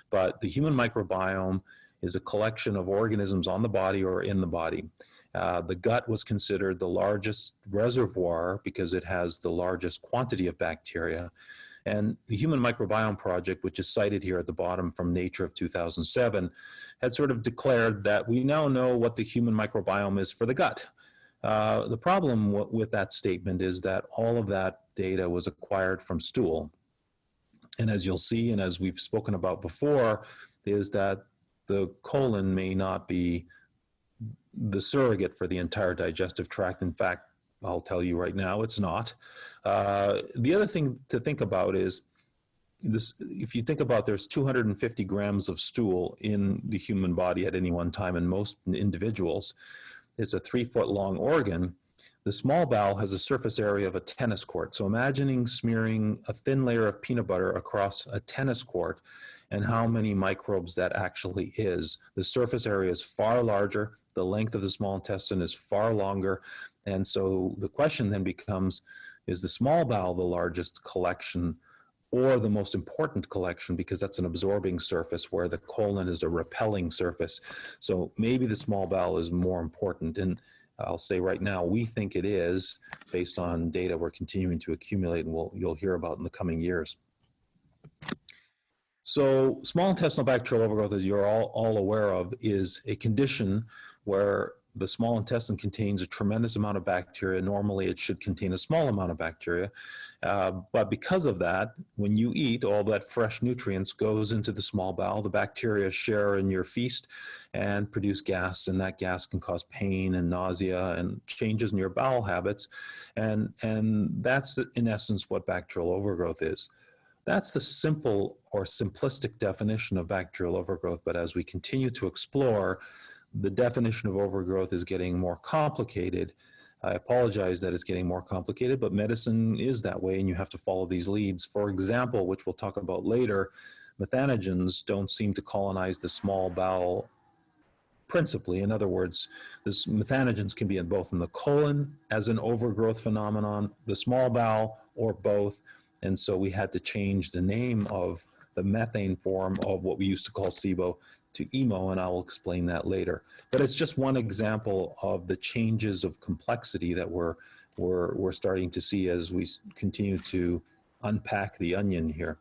But the human microbiome is a collection of organisms on the body or in the body. The gut was considered the largest reservoir because it has the largest quantity of bacteria. And the Human Microbiome Project, which is cited here at the bottom from Nature of 2007, had sort of declared that we now know what the human microbiome is for the gut. The problem with that statement is that all of that data was acquired from stool. And as you'll see, and as we've spoken about before, is that the colon may not be the surrogate for the entire digestive tract. In fact, I'll tell you right now, it's not. The other thing to think about is this: if you think about, there's 250 grams of stool in the human body at any one time in most individuals. It's a 3-foot long organ. The small bowel has a surface area of a tennis court. So imagining smearing a thin layer of peanut butter across a tennis court and how many microbes that actually is. The surface area is far larger. The length of the small intestine is far longer. And so the question then becomes, is the small bowel the largest collection or the most important collection, because that's an absorbing surface where the colon is a repelling surface? So maybe the small bowel is more important. And I'll say right now, we think it is, based on data we're continuing to accumulate and you'll hear about in the coming years. So small intestinal bacterial overgrowth, as you're all aware of, is a condition where the small intestine contains a tremendous amount of bacteria. Normally, it should contain a small amount of bacteria. But because of that, when you eat, all that fresh nutrients goes into the small bowel. The bacteria share in your feast and produce gas, and that gas can cause pain and nausea and changes in your bowel habits. And that's, in essence, what bacterial overgrowth is. That's the simple or simplistic definition of bacterial overgrowth. But as we continue to explore, the definition of overgrowth is getting more complicated. I apologize that it's getting more complicated, but medicine is that way, and you have to follow these leads. For example, which we'll talk about later, methanogens don't seem to colonize the small bowel principally. In other words, this methanogens can be in both in the colon as an overgrowth phenomenon, the small bowel, or both. And so we had to change the name of the methane form of what we used to call SIBO to IMO, and I will explain that later. But it's just one example of the changes of complexity that we're starting to see as we continue to unpack the onion here.